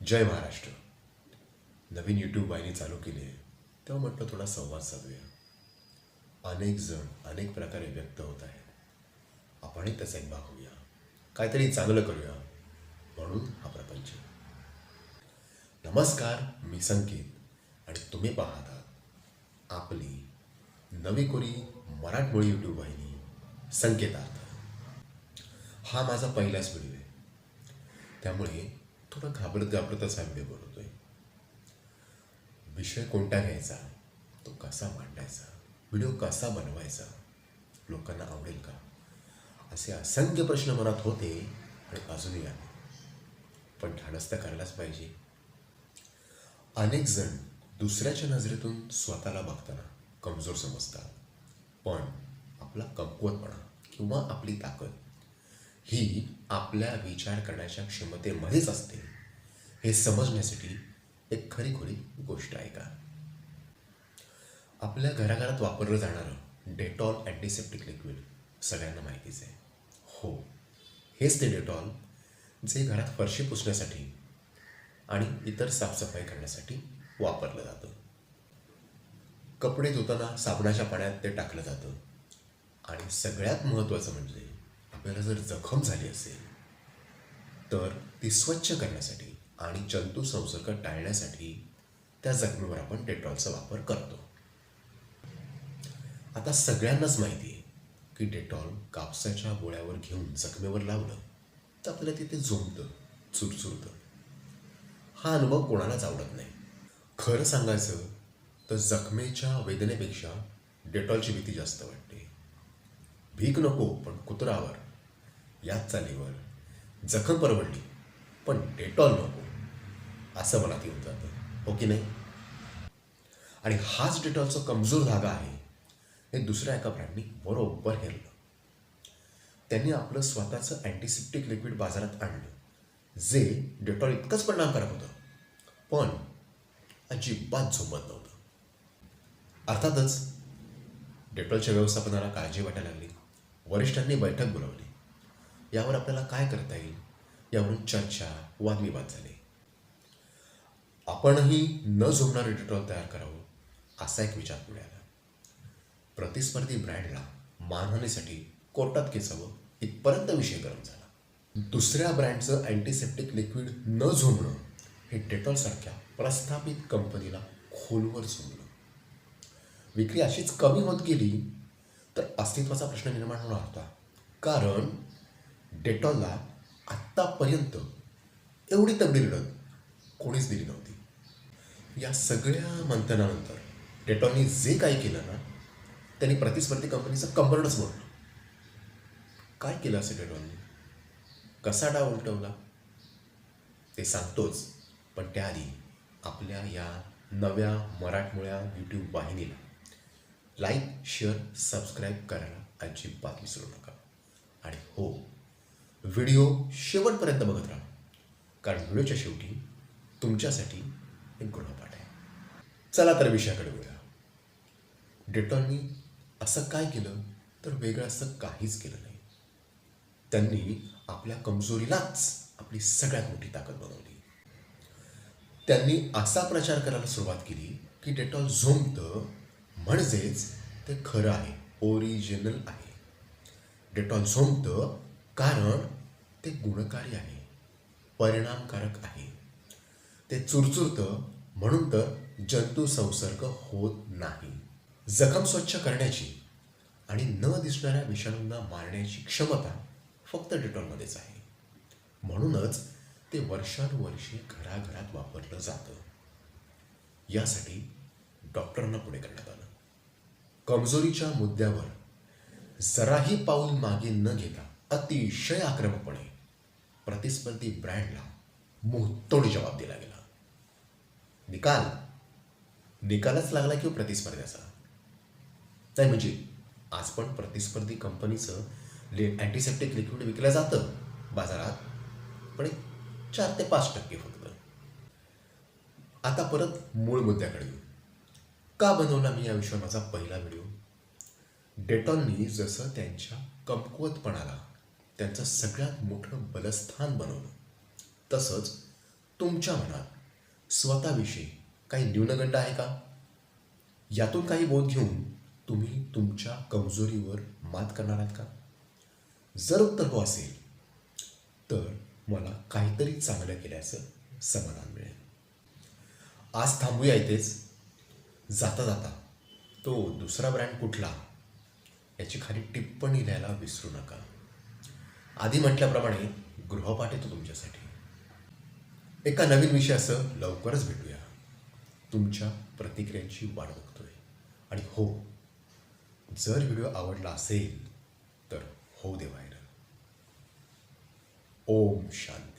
जय महाराष्ट्र. नवीन YouTube वाहिनी चालू केली आहे तेव्हा म्हटलं थोडा संवाद साधूया. अनेक जण अनेक प्रकारे व्यक्त होत आहेत. आपणही त्याचा एक भाग होऊया, काहीतरी चांगलं करूया म्हणून हा प्रपंच. नमस्कार, मी संकेत आणि तुम्ही पाहत आहात आपली नवी कोरी मराठमोळी यूट्यूब वाहिनी संकेतार्थ. हा माझा पहिलाच व्हिडिओ आहे, त्यामुळे थोडं घाबरतच हा व्हिडिओ बनवतोय. विषय कोणता घ्यायचा, तो कसा मांडायचा, व्हिडिओ कसा बनवायचा, लोकांना आवडेल का, असे असंख्य प्रश्न मनात होते आणि अजूनही आहे. पण धाडस तर करायलाच पाहिजे. अनेक जण दुसऱ्याच्या नजरेतून स्वतःला बघताना कमजोर समजतात, पण आपला कमकुवतपणा किंवा आपली ताकद ही आपल्या विचार करण्याच्या क्षमतेमध्येच असते हे समजण्यासाठी एक खरीखुरी गोष्ट आहे का. आपल्या घराघरात वापरलं जाणारं डेटॉल अँटीसेप्टिक लिक्विड सगळ्यांना माहितीच आहे. हो, हेच ते डेटॉल जे घरात फरशी पुसण्यासाठी आणि इतर साफसफाई करण्यासाठी वापरलं जातं. कपडे धुताना साबणाच्या पाण्यात ते टाकलं जातं. आणि सगळ्यात महत्त्वाचं म्हणजे आपल्याला जर जखम झाली असेल तर ती स्वच्छ करण्यासाठी आणि जंतू संसर्ग टाळण्यासाठी त्या जखमेवर आपण डेटॉलचा वापर करतो. आता सगळ्यांनाच माहिती आहे की डेटॉल कापसाच्या गोळ्यावर घेऊन जखमेवर लावलं तर आपल्याला तिथे झोंबतं, चुरचुरतं. हा अनुभव कोणालाच आवडत नाही. खरं सांगायचं तर जखमेच्या वेदनेपेक्षा डेटॉलची भीती जास्त वाटते. भीक नको पण कुत्रावर, याच चालीवर जखम परवडली पण डेटॉल नको, असं मनात येऊन जातं, हो की नाही. आणि हाच डेटॉलचा कमजोर धागा आहे हे दुसऱ्या एका ब्रँडनी बरोबर हेरलं. त्यांनी आपलं स्वतःचं अँटीसेप्टिक लिक्विड बाजारात आणलं जे डेटॉल इतकंच परिणामकारक होतं, पण अजिबात झोंबत नव्हतं. अर्थातच डेटॉलच्या व्यवस्थापनाला काळजी वाटायला लागली. वरिष्ठांनी बैठक बोलावली. यावर आपल्याला काय करता येईल यावरून चर्चा, वादविवाद झाले. आपणही न झोंबणारे डेटॉल तयार करावं असा एक विचार पुढे आला. प्रतिस्पर्धी ब्रँडला मानहानीसाठी कोर्टात खेचावं इथपर्यंत विषय गरम झाला. दुसऱ्या ब्रँडचं अँटीसेप्टिक लिक्विड न झोंबणं हे डेटॉलसारख्या प्रस्थापित कंपनीला खोलवर झोंबलं. विक्री अशीच कमी होत गेली तर अस्तित्वाचा प्रश्न निर्माण होणार होता. कारण डेटॉलला आत्तापर्यंत एवढी तगडी लढत कोणीच दिली नव्हती. या सगळ्या मंथनानंतर डेटॉलनी जे काही केलं ना, त्यांनी प्रतिस्पर्धी कंपनीचं कंबरडच मोडलं. काय केलं असं डेटॉलनी, कसा डाव उलटवला ते सांगतोच. पण त्याआधी आपल्या या नव्या मराठमोळ्या यूट्यूब वाहिनीला लाईक, शेअर, सबस्क्राईब करायला अजिबात विसरू नका. आणि हो, व्हिडिओ शेवटपर्यंत बघत राहा, कारण व्हिडिओच्या शेवटी तुमच्यासाठी एक गृहपाठ आहे. चला तर विषयाकडे वळूया. डेटॉलनी असं काय केलं तर वेगळं असं काहीच केलं नाही. त्यांनी आपल्या कमजोरीलाच आपली सगळ्यात मोठी ताकद बनवली. त्यांनी असा प्रचार करायला सुरुवात केली की डेटॉल झोंबतं म्हणजेच ते खरं आहे, ओरिजिनल आहे. डेटॉल झोंबतं कारण ते गुणकारी आहे, परिणामकारक आहे. ते चुरचुरतं म्हणून तर जंतू संसर्ग होत नाही. जखम स्वच्छ करण्याची आणि न दिसणाऱ्या विषाणूंना मारण्याची क्षमता फक्त डेटॉलमध्येच आहे. म्हणूनच ते वर्षानुवर्षे घराघरात वापरलं जातं. यासाठी डॉक्टरांना पुढे करण्यात आलं. कमजोरीच्या मुद्द्यावर जराही पाऊल मागे न घेता अतिशय आक्रमकपणे प्रतिस्पर्धी ब्रँडला मुंहतोड जबाब दिला गेला. निकालच लागला की प्रतिस्पर्ध्याचा नाही. म्हणजे आज पण प्रतिस्पर्धी कंपनीचं अँटीसेप्टिक लिक्विड विकलं जातं बाजारात, पण 4 ते 5% फक्त. आता परत मूळ मुद्द्याकडे येऊ. का बनवला मी या विषयावर माझा पहिला व्हिडिओ. डेटॉलनी जसं त्यांच्या कमकुवतपणाला त्यांचं सगळ्यात मोठं बलस्थान बनवलं, तसंच तुमच्या मनात स्वतःविषयी काही न्यूनगंड आहे का? यातून काही बोध घेऊन तुम्ही तुमच्या कमजोरीवर मात करणार आहात का? जर उत्तर हो असेल तर मला काहीतरी चांगलं केल्याचं समाधान मिळेल. आज थांबूया इथेच. जाता जाता तो दुसरा ब्रँड कुठला याची खाली टिप्पणी लिहायला विसरू नका. आधी म्हटल्याप्रमाणे गृहपाठ येतो तुमच्यासाठी. एका नवीन विषयासह लवकरच भेटूया. तुमच्या प्रतिक्रियांची वाट बघतोय. आणि हो, जर व्हिडिओ आवडला असेल तर होऊ दे व्हायरल. ओम शांती.